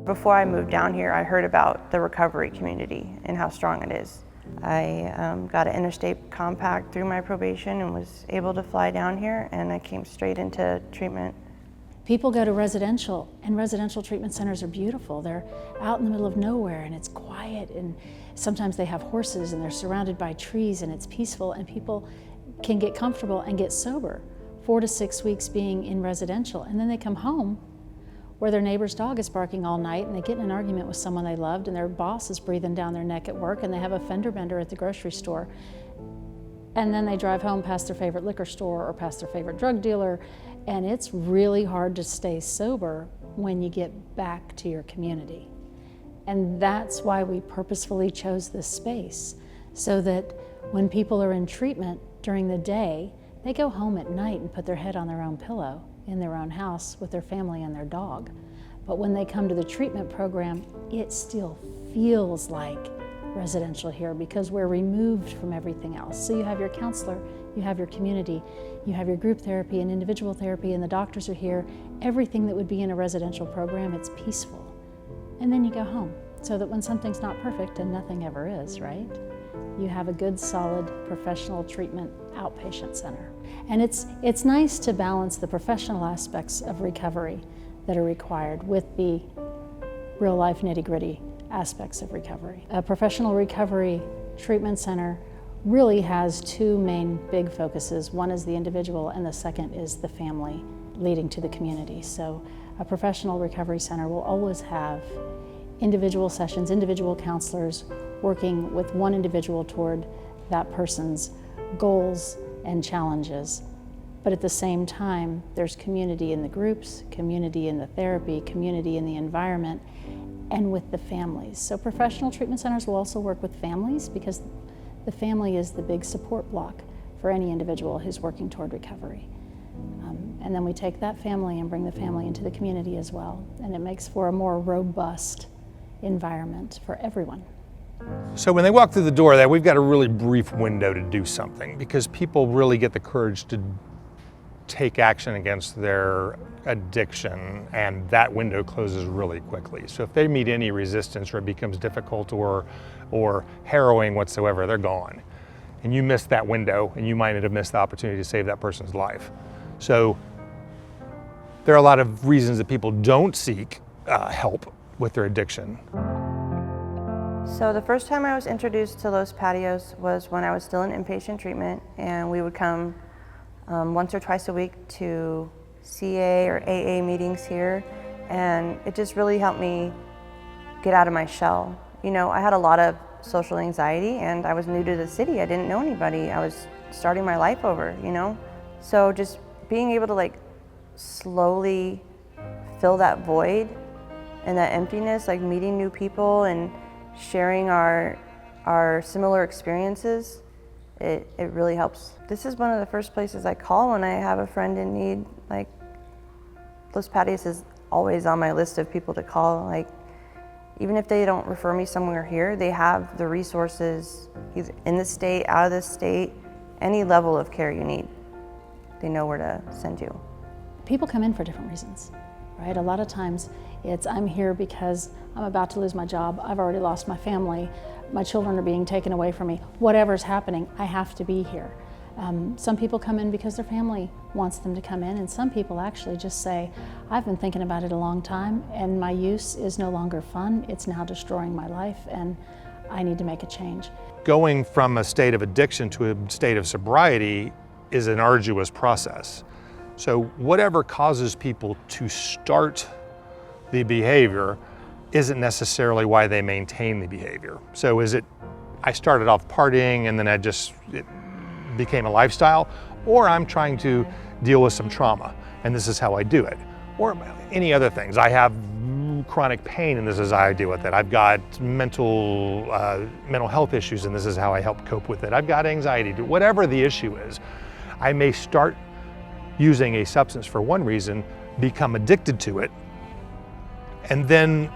Before I moved down here, I heard about the recovery community and how strong it is. I got an interstate compact through my probation and was able to fly down here, and I came straight into treatment. People go to residential, and residential treatment centers are beautiful. They're out in the middle of nowhere, and it's quiet, and sometimes they have horses, and they're surrounded by trees, and it's peaceful, and people can get comfortable and get sober. 4 to 6 weeks being in residential, and then they come home where their neighbor's dog is barking all night, and they get in an argument with someone they loved, and their boss is breathing down their neck at work, and they have a fender bender at the grocery store. And then they drive home past their favorite liquor store or past their favorite drug dealer, and it's really hard to stay sober when you get back to your community. And that's why we purposefully chose this space, so that when people are in treatment during the day, they go home at night and put their head on their own pillow in their own house with their family and their dog. But when they come to the treatment program, it still feels like residential here because we're removed from everything else. So you have your counselor, you have your community, you have your group therapy and individual therapy, and the doctors are here. Everything that would be in a residential program, it's peaceful. And then you go home, so that when something's not perfect, and nothing ever is, right? You have a good, solid, professional treatment outpatient center. And it's nice to balance the professional aspects of recovery that are required with the real-life nitty-gritty aspects of recovery. A professional recovery treatment center really has two main big focuses. One is the individual, and the second is the family leading to the community. So a professional recovery center will always have individual sessions, individual counselors working with one individual toward that person's goals and challenges. But at the same time, there's community in the groups, community in the therapy, community in the environment, and with the families. So professional treatment centers will also work with families because the family is the big support block for any individual who's working toward recovery. And then we take that family and bring the family into the community as well. And it makes for a more robust environment for everyone. So when they walk through the door, we've got a really brief window to do something because people really get the courage to take action against their addiction, and that window closes really quickly. So if they meet any resistance or it becomes difficult or harrowing whatsoever, they're gone. And you missed that window, and you might have missed the opportunity to save that person's life. So there are a lot of reasons that people don't seek help with their addiction. So the first time I was introduced to Los Patios was when I was still in inpatient treatment, and we would come once or twice a week to CA or AA meetings here, and it just really helped me get out of my shell. You know, I had a lot of social anxiety, and I was new to the city. I didn't know anybody. I was starting my life over, you know? So just being able to slowly fill that void and that emptiness, meeting new people and sharing our similar experiences, it really helps. This is one of the first places I call when I have a friend in need. Los Patios is always on my list of people to call. Even if they don't refer me somewhere here, they have the resources, either in the state, out of the state, any level of care you need. They know where to send you. People come in for different reasons, right? A lot of times it's, I'm here because I'm about to lose my job, I've already lost my family, my children are being taken away from me, whatever's happening, I have to be here. Some people come in because their family wants them to come in, and some people actually just say, I've been thinking about it a long time, and my use is no longer fun, it's now destroying my life, and I need to make a change. Going from a state of addiction to a state of sobriety is an arduous process. So whatever causes people to start the behavior isn't necessarily why they maintain the behavior. So is it, I started off partying and then it became a lifestyle, or I'm trying to deal with some trauma and this is how I do it, or any other things. I have chronic pain and this is how I deal with it. I've got mental health issues and this is how I help cope with it. I've got anxiety, whatever the issue is. I may start using a substance for one reason, become addicted to it, and then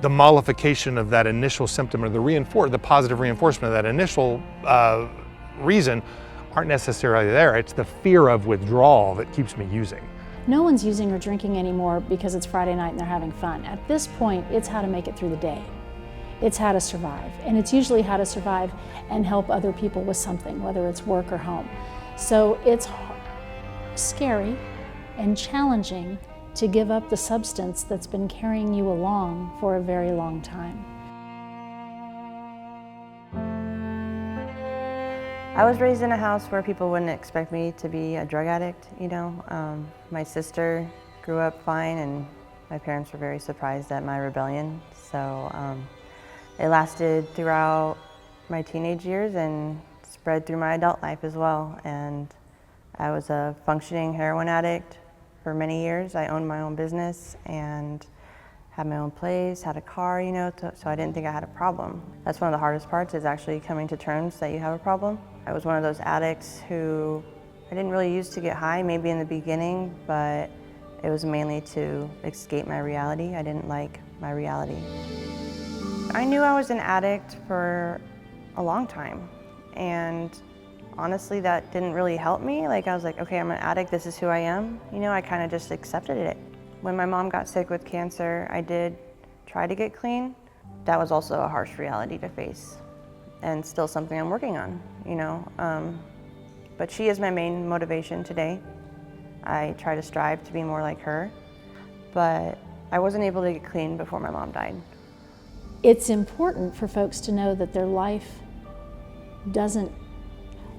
the mollification of that initial symptom or the positive reinforcement of that initial reason aren't necessarily there. It's the fear of withdrawal that keeps me using. No one's using or drinking anymore because it's Friday night and they're having fun. At this point, it's how to make it through the day. It's how to survive, and it's usually how to survive and help other people with something, whether it's work or home. So it's scary and challenging to give up the substance that's been carrying you along for a very long time. I was raised in a house where people wouldn't expect me to be a drug addict, you know. My sister grew up fine, and my parents were very surprised at my rebellion. So it lasted throughout my teenage years and spread through my adult life as well. And I was a functioning heroin addict for many years. I owned my own business and had my own place, had a car, you know, so I didn't think I had a problem. That's one of the hardest parts, is actually coming to terms that you have a problem. I was one of those addicts who I didn't really use to get high, maybe in the beginning, but it was mainly to escape my reality. I didn't like my reality. I knew I was an addict for a long time, and honestly, that didn't really help me. Like, I was like, okay, I'm an addict, this is who I am. You know, I kind of just accepted it. When my mom got sick with cancer, I did try to get clean. That was also a harsh reality to face, and still something I'm working on, you know. But she is my main motivation today. I try to strive to be more like her, but I wasn't able to get clean before my mom died. It's important for folks to know that their life doesn't,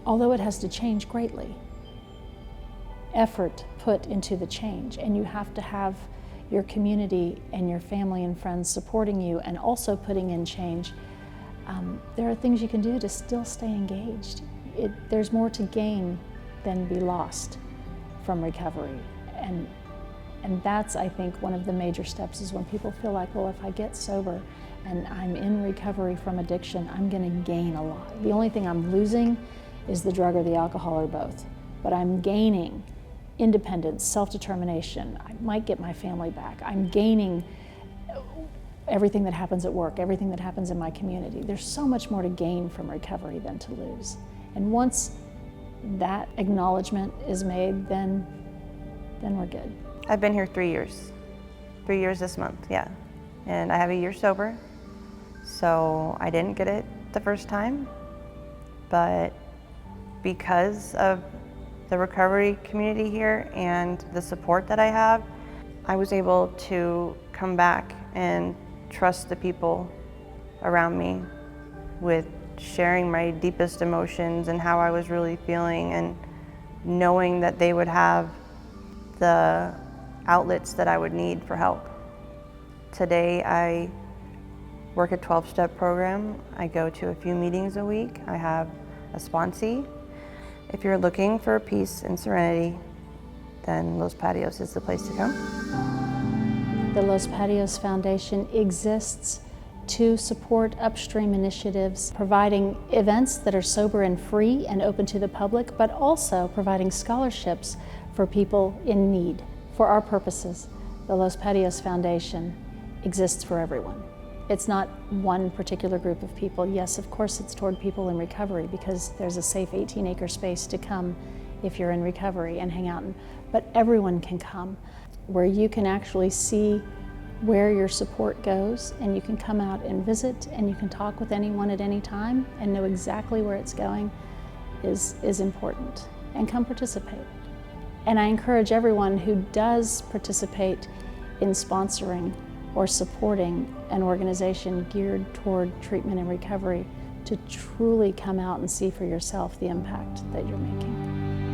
although it has to change greatly, effort put into the change, and you have to have your community and your family and friends supporting you and also putting in change. There are things you can do to still stay engaged. There's more to gain than be lost from recovery, and that's, I think, one of the major steps, is when people feel like, well, if I get sober and I'm in recovery from addiction, I'm going to gain a lot. The only thing I'm losing is the drug or the alcohol or both, but I'm gaining independence, self-determination. I might get my family back. I'm gaining everything that happens at work, everything that happens in my community. There's so much more to gain from recovery than to lose. And once that acknowledgement is made, then we're good. I've been here 3 years. 3 years this month, yeah. And I have a year sober, so I didn't get it the first time, but because of the recovery community here and the support that I have, I was able to come back and trust the people around me with sharing my deepest emotions and how I was really feeling, and knowing that they would have the outlets that I would need for help. Today I work a 12-step program. I go to a few meetings a week. I have a sponsee. If you're looking for peace and serenity, then Los Patios is the place to come. The Los Patios Foundation exists to support upstream initiatives, providing events that are sober and free and open to the public, but also providing scholarships for people in need. For our purposes, the Los Patios Foundation exists for everyone. It's not one particular group of people. Yes, of course, it's toward people in recovery, because there's a safe 18-acre space to come if you're in recovery and hang out in. But everyone can come, where you can actually see where your support goes, and you can come out and visit, and you can talk with anyone at any time and know exactly where it's going is important. And come participate. And I encourage everyone who does participate in sponsoring or supporting an organization geared toward treatment and recovery to truly come out and see for yourself the impact that you're making.